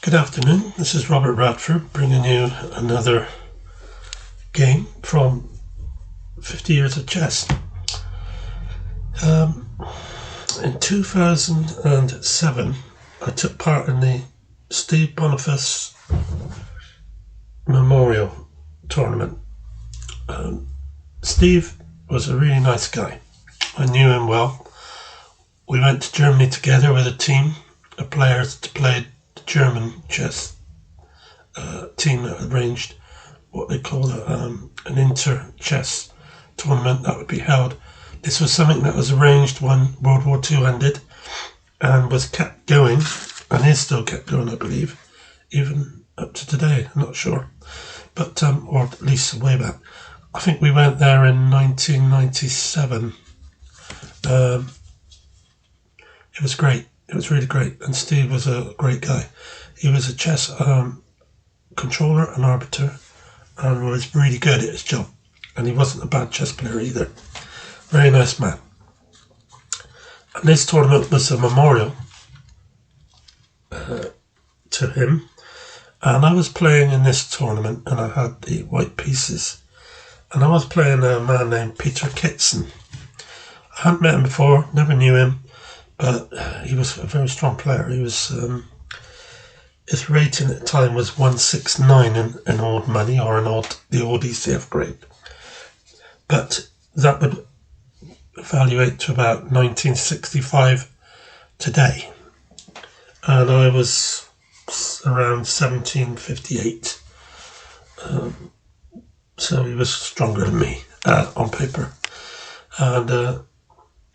Good afternoon, this is Robert Radford bringing you another game from 50 Years of Chess. In 2007 I took part in the Steve Boniface Memorial Tournament. Steve was a really nice guy. I knew him well. We went to Germany together with a team of players to play the German chess team that arranged what they call an inter-chess tournament that would be held. This was something that was arranged when World War II ended and was kept going, and is still kept going, I believe, even up to today. I'm not sure, but or at least way back. I think we went there in 1997. It was great. It was really great, and Steve was a great guy. He was a chess controller and arbiter, and was really good at his job. And he wasn't a bad chess player either. Very nice man. And this tournament was a memorial to him. And I was playing in this tournament, and I had the white pieces. And I was playing a man named Kitson. I hadn't met him before, never knew him, but he was a very strong player. He was his rating at the time was 169 in old money, or the old ECF grade. But that would evaluate to about 1965 today. And I was around 1758. So he was stronger than me on paper. And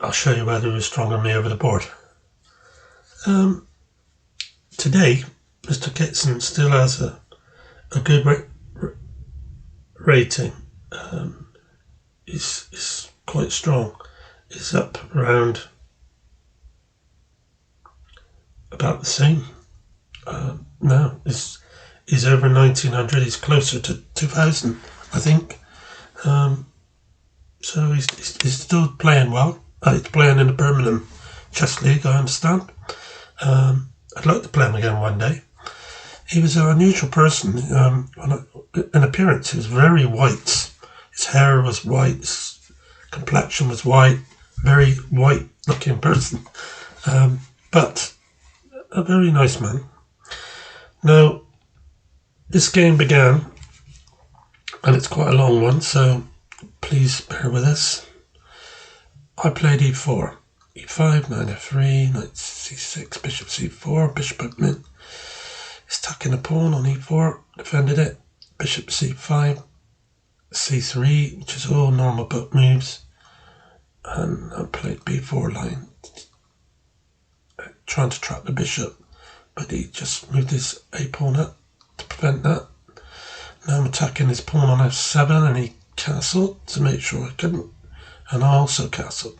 I'll show you whether he was stronger than me over the board. Today, Mr. Kitson still has a good rating. He's quite strong. He's up around about the same. No, he's over 1900. He's closer to 2000, I think. So he's still playing well. He's playing in the Birmingham Chess League, I understand. I'd like to play him again one day. He was an unusual person. In appearance, he was very white. His hair was white, his complexion was white, very white-looking person. But a very nice man. Now, this game began, and it's quite a long one, so please bear with us. I played e4, e5, knight f3, knight c6, bishop c4, bishop opening. He's tucking a pawn on e4, defended it, bishop c5, c3, which is all normal book moves, and I played b4 line, trying to trap the bishop, but he just moved his a pawn up to prevent that. Now I'm attacking his pawn on f7, and he castled to make sure I couldn't, and I also castled.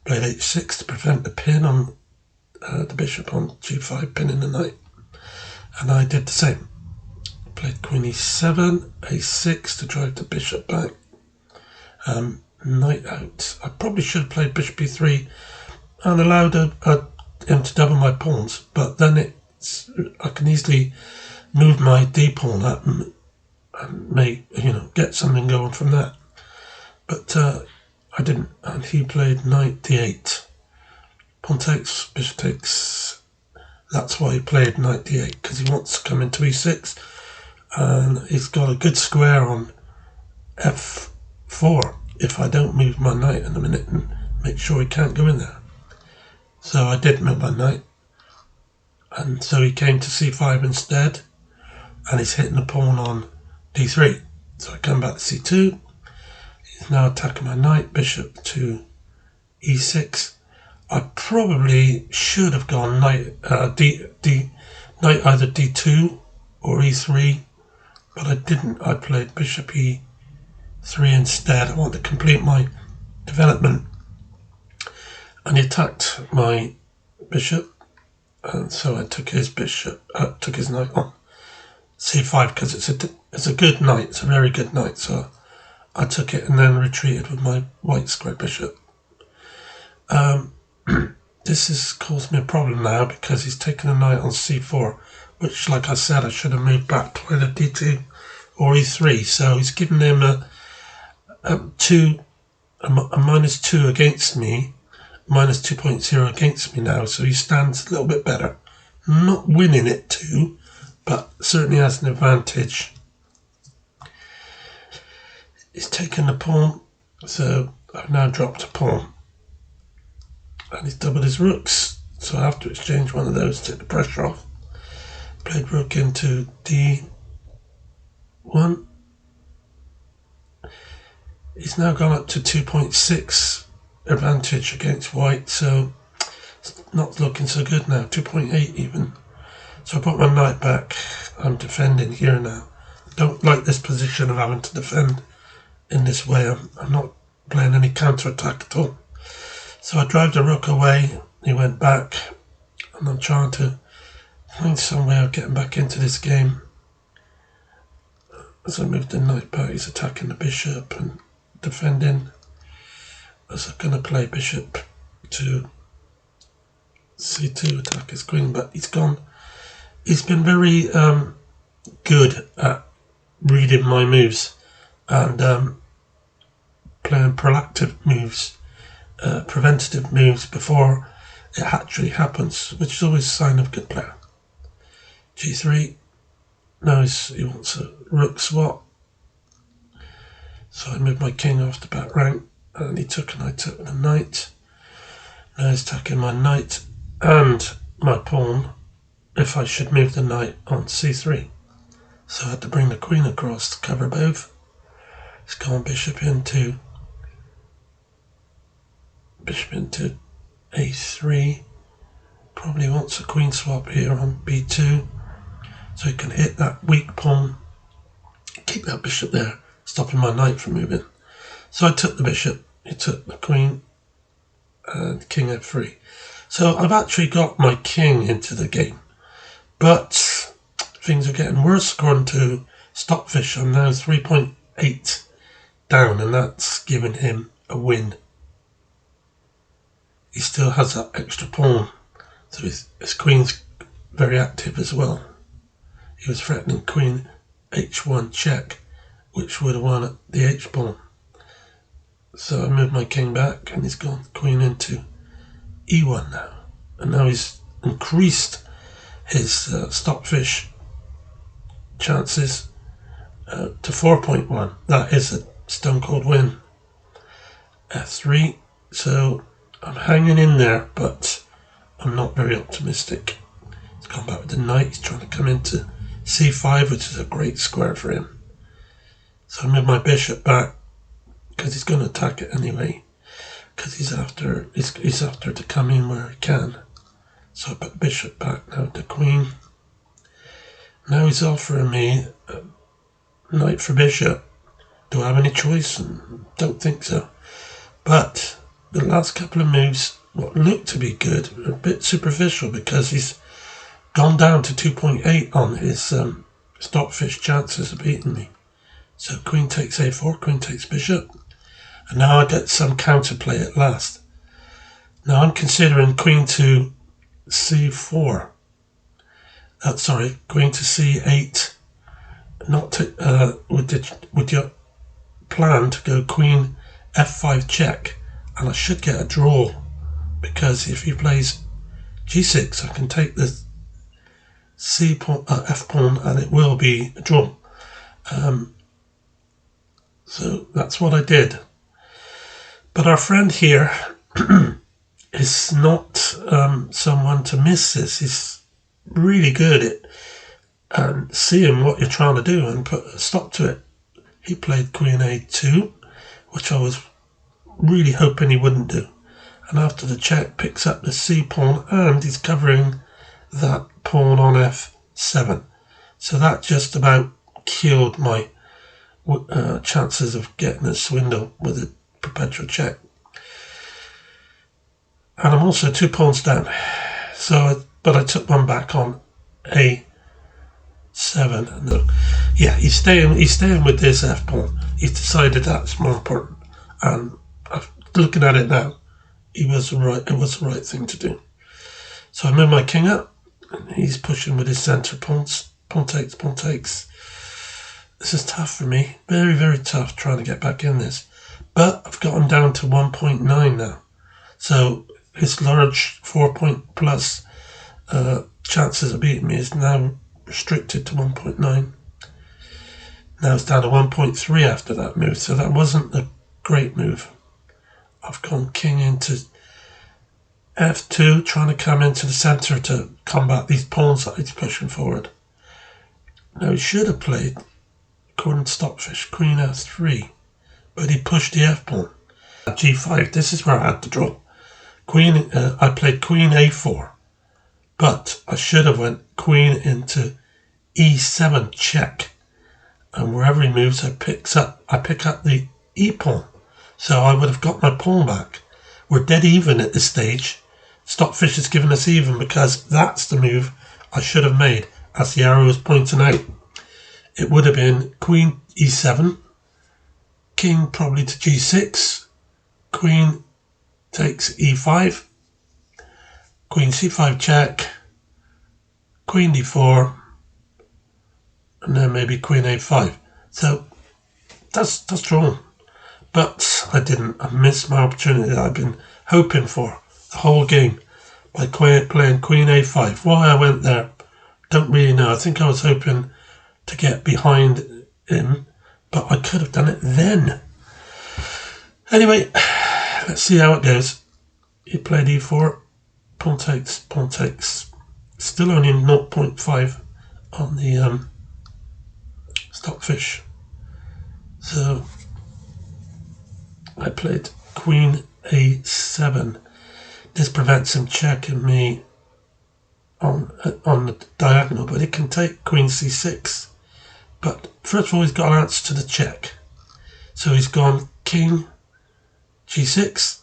Played h6 to prevent the pin on the bishop on g5, pinning the knight, and I did the same. Played queen e7, a6 to drive the bishop back, knight out. I probably should have played bishop e3 and allowed him to double my pawns, but then I can easily move my d pawn up and get something going from that. But I didn't, and he played knight d8. Pawn takes, bishop takes. That's why he played knight d8, because he wants to come into e6, and he's got a good square on f4 if I don't move my knight in a minute and make sure he can't go in there. So I did move my knight, and so he came to c5 instead, and he's hitting the pawn on d3. So I come back to c2. He's now attacking my knight, bishop to e6. I probably should have gone knight either d2 or e3, but I didn't. I played bishop e3 instead. I want to complete my development, and he attacked my bishop, and so I took his took his knight on c5, because it's a good knight. It's a very good knight. So I took it and then retreated with my white square bishop. this has caused me a problem now because he's taken a knight on c4, which, like I said, I should have moved back to either d2 or e3. So he's given him a -2 against me, -2.0 against me now. So he stands a little bit better. Not winning it too, but certainly has an advantage. He's taken the pawn, so I've now dropped a pawn. And he's doubled his rooks, so I have to exchange one of those to take the pressure off. Played rook into d1. He's now gone up to 2.6 advantage against white, so it's not looking so good now, 2.8 even. So I put my knight back. I'm defending here now. Don't like this position of having to defend in this way. I'm not playing any counter-attack at all. So I drive the rook away, he went back, and I'm trying to find some way of getting back into this game. As I move the knight back, he's attacking the bishop and defending. As I'm going to play bishop to c2, attack his queen, but he's gone. He's been very good at reading my moves and playing proactive moves. Preventative moves before it actually happens, which is always a sign of a good player. g3. Now he wants a rook swap. So I moved my king off the back rank, and he took, and I took the knight. Now he's attacking my knight and my pawn if I should move the knight on c3. So I had to bring the queen across to cover both. He's gone bishop into a3. Probably wants a queen swap here on b2, so he can hit that weak pawn, keep that bishop there, stopping my knight from moving. So I took the bishop, he took the queen, and king f3. So I've actually got my king into the game, but things are getting worse according to Stockfish. I'm now 3.8 down, and that's giving him a win. He still has that extra pawn, so his queen's very active as well. He was threatening queen h1 check, which would have won at the h pawn. So I moved my king back, and he's gone queen into e1 now. And now he's increased his Stockfish chances to 4.1. That is a stone cold win. f3. So I'm hanging in there, but I'm not very optimistic. He's gone back with the knight. He's trying to come into c5, which is a great square for him. So I move my bishop back because he's going to attack it anyway, because he's after to come in where he can. So I put the bishop back now with the queen. Now he's offering me knight for bishop. Do I have any choice? Don't think so. But the last couple of moves, what looked to be good, are a bit superficial because he's gone down to 2.8 on his Stockfish chances of beating me. So queen takes a4, queen takes bishop, and now I get some counterplay at last. Now I'm considering queen to c4. Queen to c8. Not to, with your plan to go queen f5 check, and I should get a draw, because if he plays g6, I can take the f pawn, and it will be a draw. So that's what I did. But our friend here is not someone to miss this. He's really good at seeing what you're trying to do and put a stop to it. He played queen a2, which I was really hoping he wouldn't do. And after the check, picks up the c pawn, and he's covering that pawn on f7. So that just about killed my chances of getting a swindle with a perpetual check. And I'm also 2 pawns down. But I took one back on a7. No, yeah, he's staying with this f pawn. He's decided that's more important. And looking at it now, It was the right thing to do. So I move my king up, and he's pushing with his centre pawns. Pawn takes, pawn takes. This is tough for me. Very, very tough trying to get back in this. But I've got him down to 1.9 now. So his large 4-point plus chances of beating me is now restricted to 1.9. Now it's down to 1.3 after that move. So that wasn't a great move. I've gone king into f2, trying to come into the centre to combat these pawns that he's pushing forward. Now he should have played, according to Stockfish, queen f3, but he pushed the f-pawn. At g5, this is where I had to draw. I played queen a4, but I should have went queen into e7 check, and wherever he moves, I pick up the e-pawn, so I would have got my pawn back. We're dead even at this stage. Stockfish has given us even because that's the move I should have made, as the arrow is pointing out. It would have been queen e7, king probably to g6, queen takes e5, queen c5 check, queen d4, and then maybe queen a5. So that's drawn. But I didn't. I missed my opportunity that I've been hoping for the whole game by playing queen a5. Why I went there, don't really know. I think I was hoping to get behind him, but I could have done it then. Anyway, let's see how it goes. He played e4, pawn takes, pawn takes. Still only 0.5 on the Stockfish. So I played queen a7. This prevents him checking me on the diagonal, but it can take queen c6. But first of all, he's got an answer to the check. So he's gone king g6,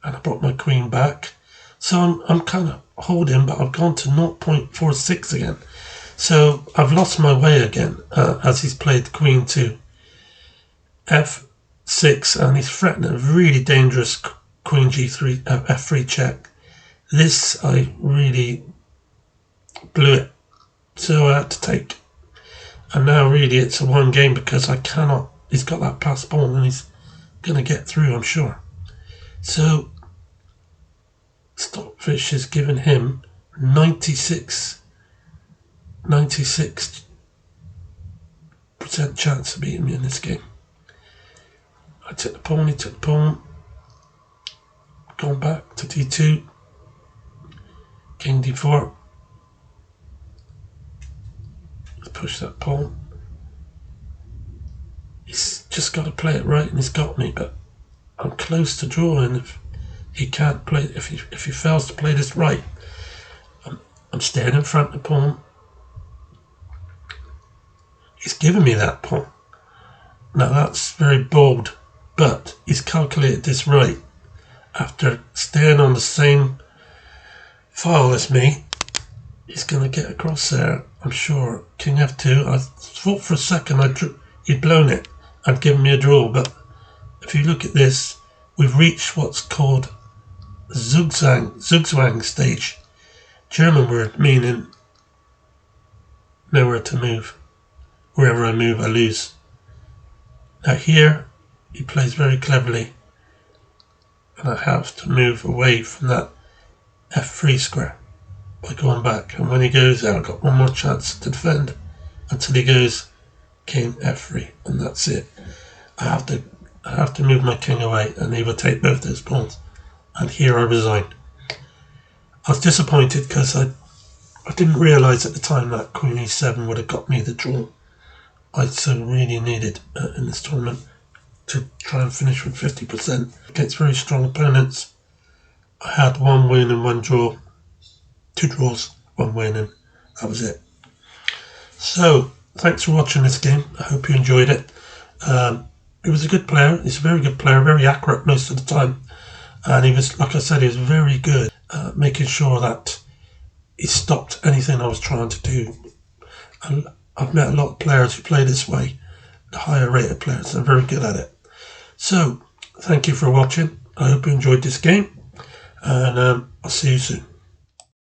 and I brought my queen back. So I'm kind of holding, but I've gone to 0.46 again. So I've lost my way again as he's played queen to f6, and he's threatening a really dangerous queen g3, f3 check. This, I really blew it. So I had to take. And now really it's a one game because I cannot, he's got that passed pawn and he's going to get through, I'm sure. So Stockfish has given him 96% chance of beating me in this game. I took the pawn, he took the pawn, gone back to d2, king d4, let's push that pawn. He's just got to play it right, and he's got me, but I'm close to drawing if he can't play, if he fails to play this right. I'm staying in front of the pawn. He's given me that pawn. Now that's very bold, but he's calculated this right. After staying on the same file as me, he's going to get across there, I'm sure. King f2, I thought for a second he'd blown it and given me a draw, but if you look at this, we've reached what's called Zugzwang stage. German word meaning nowhere to move. Wherever I move, I lose. Now here, he plays very cleverly, and I have to move away from that f3 square by going back. And when he goes there, I've got one more chance to defend until he goes king f3, and that's it. I have to move my king away, and he will take both those pawns. And here I resign. I was disappointed because I didn't realise at the time that queen e7 would have got me the draw I so really needed in this tournament to try and finish with 50% against very strong opponents. I had one win and one draw, two draws, one win, and that was it. So thanks for watching this game. I hope you enjoyed it. He was a good player. He's a very good player, very accurate most of the time, and he was, like I said, he was very good at making sure that he stopped anything I was trying to do. And I've met a lot of players who play this way, the higher rated players. They're very good at it. So thank you for watching. I hope you enjoyed this game, and I'll see you soon.